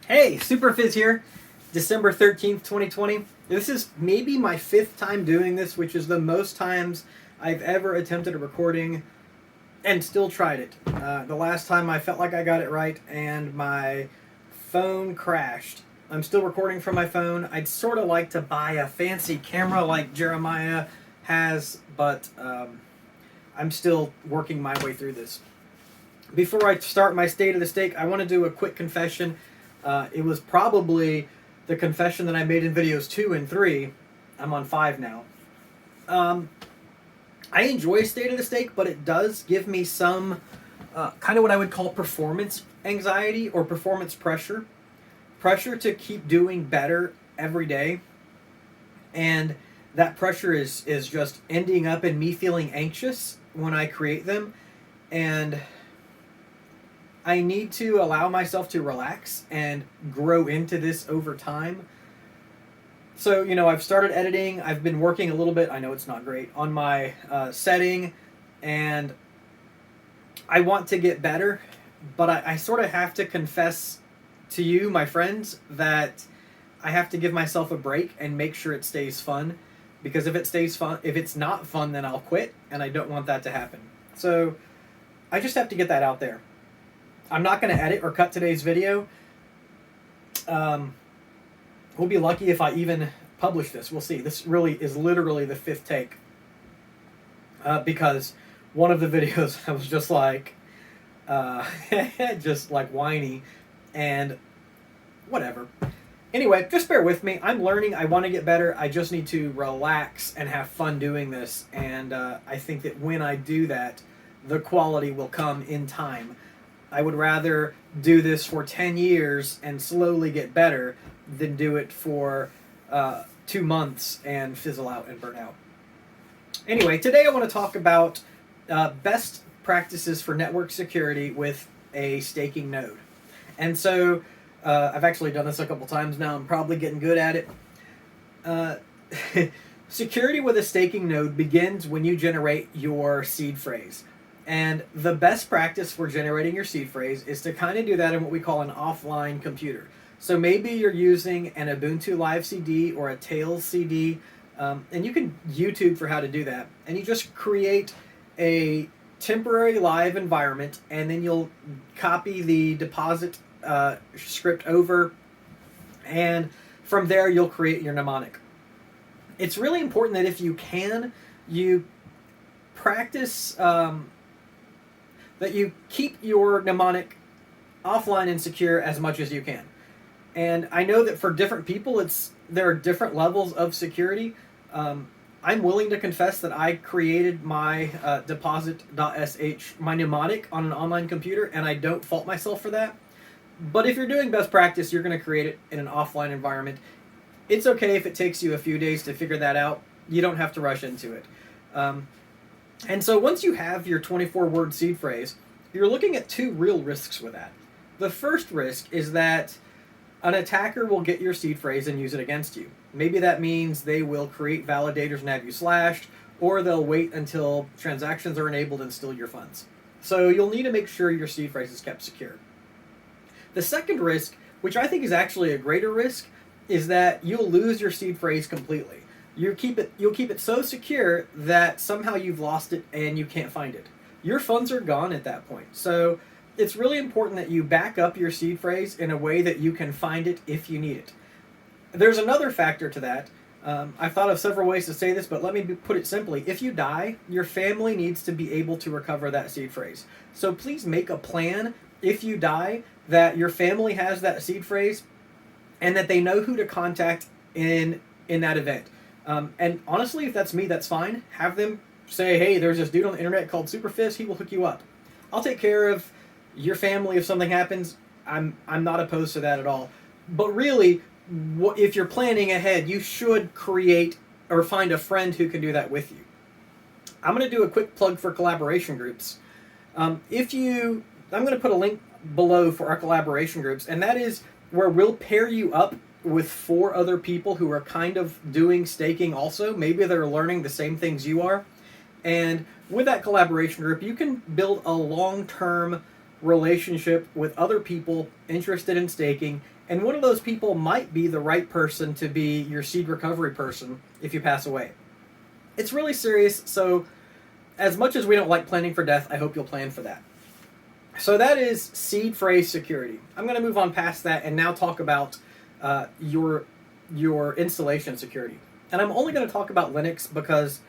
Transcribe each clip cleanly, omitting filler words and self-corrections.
Hey, Superphiz here, December 13th, 2020. This is maybe my 5th time doing this, which is the most times I've ever attempted a recording and still tried it. The last time I felt like I got it right and my phone crashed. I'm still recording from my phone. I'd sort of like to buy a fancy camera like Jeremiah has, but I'm still working my way through this. Before I start my state of the stake, I want to do a quick confession. It was probably the confession that I made in videos 2 and 3. I'm on 5 now. I enjoy State of the Stake, but it does give me some kind of what I would call performance anxiety or performance pressure. Pressure to keep doing better every day. And that pressure is just ending up in me feeling anxious when I create them. And I need to allow myself to relax and grow into this over time. So, I've started editing. I've been working a little bit, I know it's not great, on my setting, and I want to get better, but I sort of have to confess to you, my friends, that I have to give myself a break and make sure it stays fun, because if it's not fun, then I'll quit, and I don't want that to happen. So I just have to get that out there. I'm not going to edit or cut today's video. We'll be lucky if I even publish this. We'll see. This really is literally the 5th take. Because one of the videos I was just like, whiny and whatever. Anyway, just bear with me. I'm learning. I want to get better. I just need to relax and have fun doing this. And I think that when I do that, the quality will come in time. I would rather do this for 10 years and slowly get better than do it for 2 months and fizzle out and burn out. Anyway, today I want to talk about best practices for network security with a staking node. And so I've actually done this a couple times now. I'm probably getting good at it. Security with a staking node begins when you generate your seed phrase. And the best practice for generating your seed phrase is to kind of do that in what we call an offline computer. So maybe you're using an Ubuntu Live CD or a Tails CD, and you can YouTube for how to do that. And you just create a temporary live environment, and then you'll copy the deposit script over, and from there you'll create your mnemonic. It's really important that if you can, you practice... that you keep your mnemonic offline and secure as much as you can. And I know that for different people, there are different levels of security. I'm willing to confess that I created my deposit.sh, my mnemonic, on an online computer, and I don't fault myself for that. But if you're doing best practice, you're going to create it in an offline environment. It's okay if it takes you a few days to figure that out. You don't have to rush into it. And so once you have your 24-word seed phrase, you're looking at 2 real risks with that. The first risk is that an attacker will get your seed phrase and use it against you. Maybe that means they will create validators and have you slashed, or they'll wait until transactions are enabled and steal your funds. So you'll need to make sure your seed phrase is kept secure. The second risk, which I think is actually a greater risk, is that you'll lose your seed phrase completely. You'll keep it so secure that somehow you've lost it and you can't find it. Your funds are gone at that point. So it's really important that you back up your seed phrase in a way that you can find it if you need it. There's another factor to that. I've thought of several ways to say this, but let me put it simply. If you die, your family needs to be able to recover that seed phrase. So please make a plan, if you die, that your family has that seed phrase and that they know who to contact in that event. And honestly, if that's me, that's fine. Have them say, hey, there's this dude on the internet called Superphiz. He will hook you up. I'll take care of your family if something happens. I'm not opposed to that at all. But really, if you're planning ahead, you should create or find a friend who can do that with you. I'm going to do a quick plug for collaboration groups. I'm going to put a link below for our collaboration groups, and that is where we'll pair you up with 4 other people who are kind of doing staking also. Maybe they're learning the same things you are. And with that collaboration group, you can build a long-term relationship with other people interested in staking And one of those people might be the right person to be your seed recovery person if you pass away. It's really serious, so as much as we don't like planning for death, I hope you'll plan for that. So that is seed phrase security. I'm going to move on past that and now talk about your installation security. And I'm only going to talk about Linux because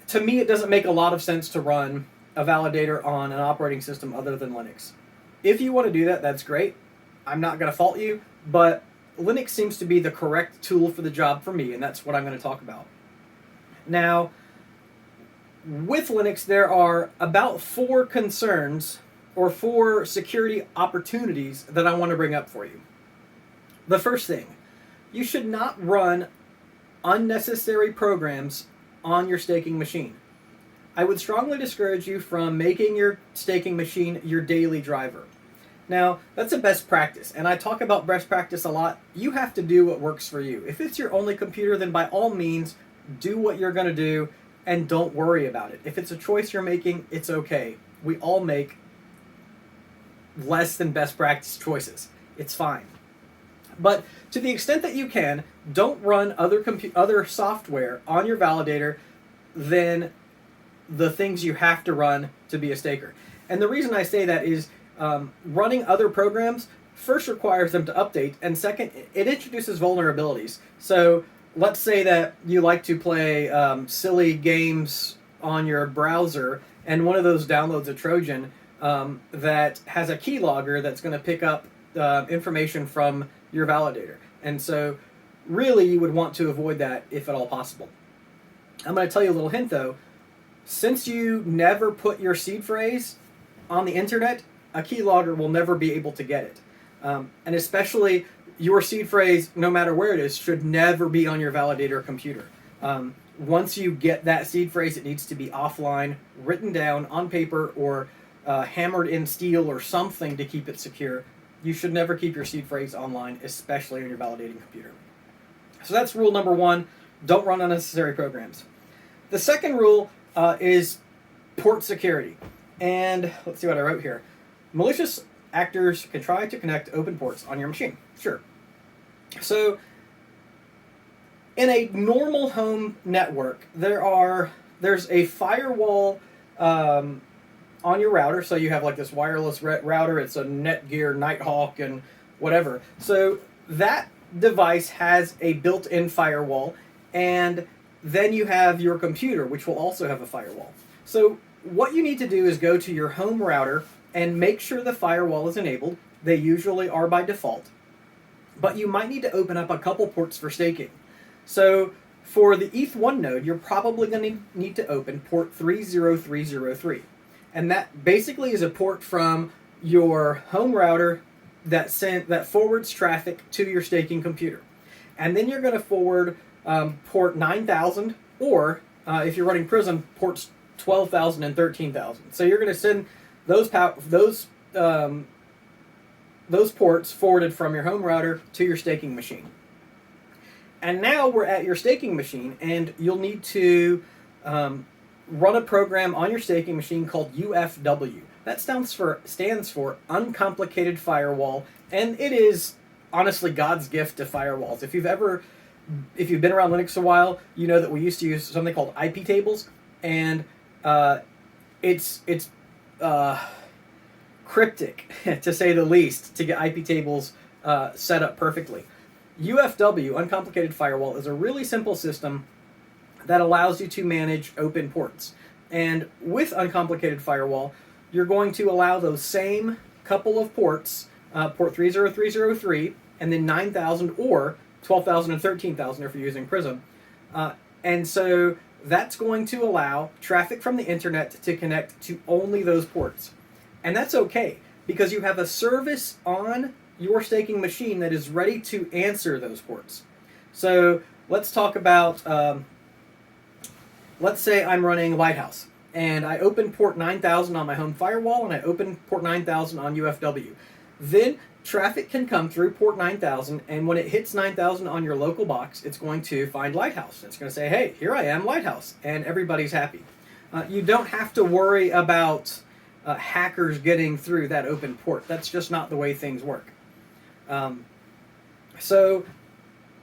to me it doesn't make a lot of sense to run a validator on an operating system other than Linux. If you want to do that, that's great. I'm not going to fault you, but Linux seems to be the correct tool for the job for me, and that's what I'm going to talk about. Now, with Linux, there are about 4 concerns or 4 security opportunities that I want to bring up for you. The first thing, you should not run unnecessary programs on your staking machine. I would strongly discourage you from making your staking machine your daily driver. Now, that's a best practice, and I talk about best practice a lot. You have to do what works for you. If it's your only computer, then by all means, do what you're going to do and don't worry about it. If it's a choice you're making, it's okay. We all make less than best practice choices. It's fine. But to the extent that you can, don't run other software on your validator than the things you have to run to be a staker. And the reason I say that is running other programs first requires them to update, and second, it introduces vulnerabilities. So let's say that you like to play silly games on your browser, and one of those downloads a Trojan that has a keylogger that's going to pick up information from your validator. And so really you would want to avoid that if at all possible. I'm going to tell you a little hint though. Since you never put your seed phrase on the internet, a keylogger will never be able to get it. And especially your seed phrase, no matter where it is, should never be on your validator computer. Once you get that seed phrase, it needs to be offline, written down on paper, or hammered in steel or something to keep it secure. You should never keep your seed phrase online, especially on your validating computer. So that's rule number 1. Don't run unnecessary programs. The second rule is port security. And let's see what I wrote here. Malicious actors can try to connect open ports on your machine. Sure. So in a normal home network, there's a firewall on your router. So you have like this wireless router. It's a Netgear, Nighthawk, and whatever. So that device has a built-in firewall, and then you have your computer, which will also have a firewall. So what you need to do is go to your home router and make sure the firewall is enabled. They usually are by default. But you might need to open up a couple ports for staking. So for the ETH1 node, you're probably going to need to open port 30303. And that basically is a port from your home router that forwards traffic to your staking computer. And then you're going to forward port 9000, or if you're running Prism, ports 12,000 and 13,000. So you're going to send those ports forwarded from your home router to your staking machine. And now we're at your staking machine, and you'll need to run a program on your staking machine called UFW. That stands for Uncomplicated Firewall, and it is honestly God's gift to firewalls. If you've been around Linux a while, you know that we used to use something called IP tables, and it's cryptic, to say the least, to get IP tables set up perfectly. UFW, Uncomplicated Firewall, is a really simple system that allows you to manage open ports. And with Uncomplicated Firewall, you're going to allow those same couple of ports, port 30303, and then 9000 or 12,000 and 13,000 if you're using Prism. And so that's going to allow traffic from the internet to connect to only those ports. And that's okay, because you have a service on your staking machine that is ready to answer those ports. So let's talk about, let's say I'm running Lighthouse, and I open port 9000 on my home firewall, and I open port 9000 on UFW. Then traffic can come through port 9000, and when it hits 9000 on your local box, it's going to find Lighthouse. It's going to say, hey, here I am, Lighthouse, and everybody's happy. You don't have to worry about hackers getting through that open port. That's just not the way things work. So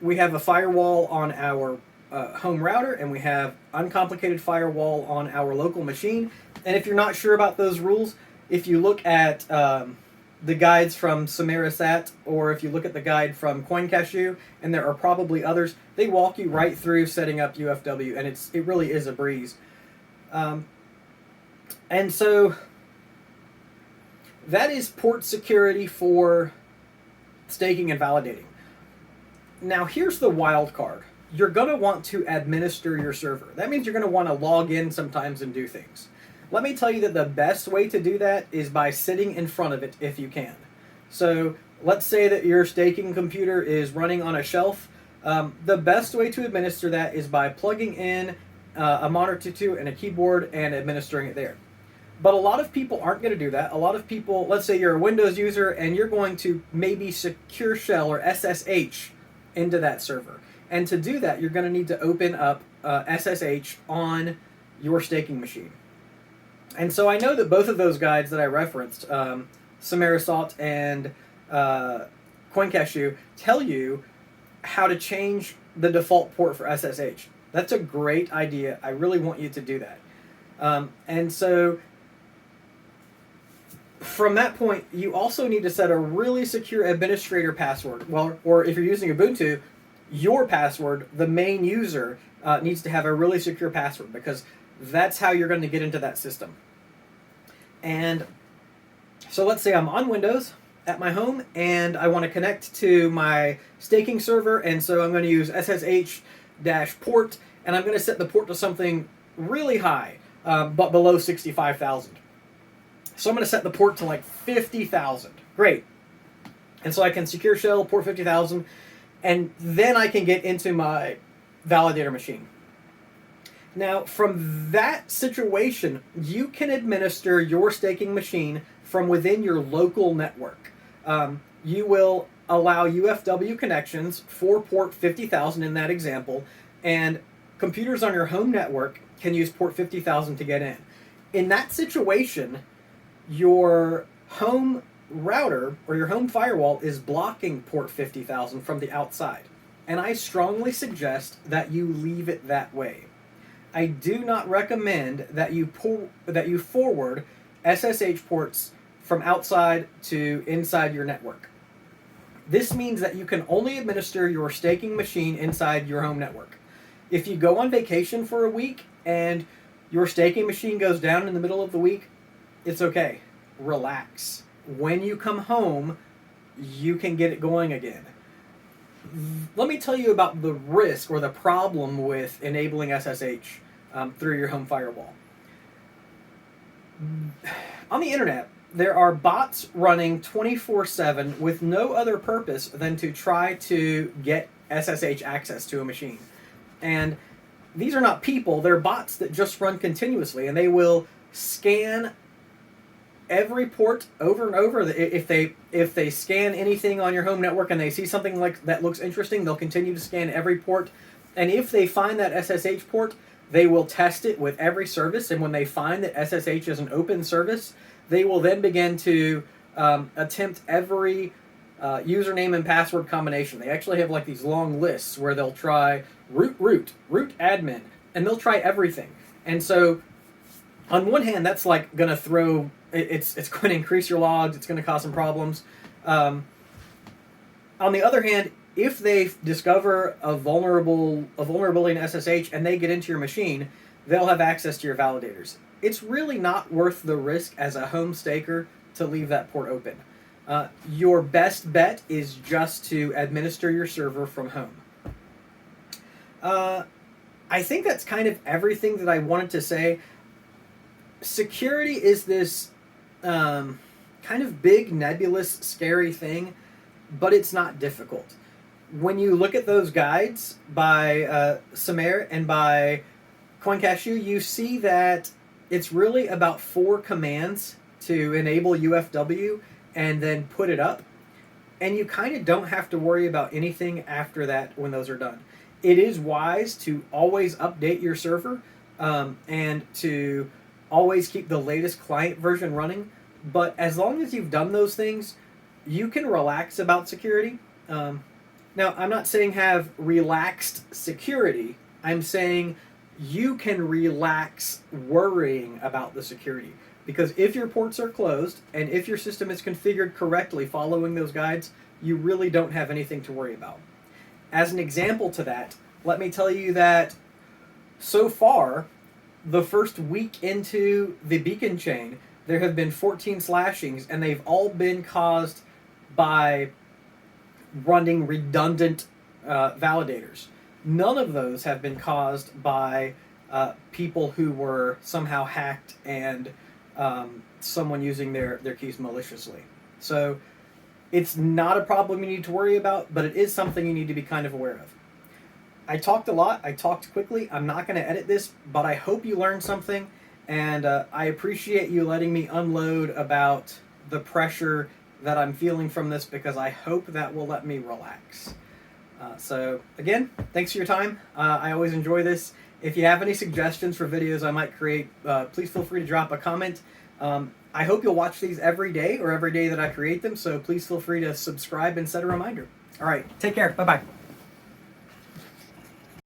we have a firewall on our home router, and we have uncomplicated firewall on our local machine. And if you're not sure about those rules, if you look at the guides from Samarasat, or if you look at the guide from CoinCashew, and there are probably others, they walk you right through setting up UFW, and it really is a breeze. And so that is port security for staking and validating. Now here's the wild card. You're going to want to administer your server. That means you're going to want to log in sometimes and do things. Let me tell you that the best way to do that is by sitting in front of it if you can. So let's say that your staking computer is running on a shelf. The best way to administer that is by plugging in a monitor to and a keyboard and administering it there. But a lot of people aren't going to do that. A lot of people, let's say you're a Windows user and you're going to maybe secure shell or SSH into that server. And to do that, you're going to need to open up SSH on your staking machine. And so I know that both of those guides that I referenced, Samarasat and CoinCashew, tell you how to change the default port for SSH. That's a great idea. I really want you to do that. And so from that point, you also need to set a really secure administrator password. Well, or if you're using Ubuntu, your password, the main user, needs to have a really secure password, because that's how you're going to get into that system. And so let's say I'm on Windows at my home and I want to connect to my staking server, and so I'm going to use SSH-port, and I'm going to set the port to something really high, but below 65,000. So I'm going to set the port to like 50,000. Great. And so I can secure shell port 50,000, and then I can get into my validator machine. Now, from that situation, you can administer your staking machine from within your local network. You will allow UFW connections for port 50,000 in that example, and computers on your home network can use port 50,000 to get in. In that situation, your home router or your home firewall is blocking port 50,000 from the outside. And I strongly suggest that you leave it that way. I do not recommend that you forward SSH ports from outside to inside your network. This means that you can only administer your staking machine inside your home network. If you go on vacation for a week and your staking machine goes down in the middle of the week, it's okay. Relax. When you come home, you can get it going again. Let me tell you about the risk or the problem with enabling SSH through your home firewall. On the internet, there are bots running 24/7 with no other purpose than to try to get SSH access to a machine. And these are not people, they're bots that just run continuously, and they will scan every port over and over. If they scan anything on your home network and they see something like that looks interesting, they'll continue to scan every port. And if they find that SSH port, they will test it with every service. And when they find that SSH is an open service, they will then begin to attempt every username and password combination. They actually have like these long lists where they'll try root admin, and they'll try everything. And so on one hand, that's like going to throw, it's going to increase your logs, it's going to cause some problems. On the other hand, if they discover a vulnerability in SSH and they get into your machine, they'll have access to your validators. It's really not worth the risk as a home staker to leave that port open. Your best bet is just to administer your server from home. I think that's kind of everything that I wanted to say. Security is this kind of big, nebulous, scary thing, but it's not difficult. When you look at those guides by Samar and by CoinCashew, you see that it's really about 4 commands to enable UFW and then put it up. And you kind of don't have to worry about anything after that when those are done. It is wise to always update your server and to always keep the latest client version running. But as long as you've done those things, you can relax about security. Now, I'm not saying have relaxed security. I'm saying you can relax worrying about the security. Because if your ports are closed and if your system is configured correctly following those guides, you really don't have anything to worry about. As an example to that, let me tell you that so far, the first week into the beacon chain, there have been 14 slashings, and they've all been caused by running redundant validators. None of those have been caused by people who were somehow hacked and someone using their keys maliciously. So it's not a problem you need to worry about, but it is something you need to be kind of aware of. I talked a lot. I talked quickly. I'm not going to edit this, but I hope you learned something, and I appreciate you letting me unload about the pressure that I'm feeling from this, because I hope that will let me relax. So again, thanks for your time. I always enjoy this. If you have any suggestions for videos I might create, please feel free to drop a comment. I hope you'll watch these every day or every day that I create them, so please feel free to subscribe and set a reminder. All right, take care. Bye-bye.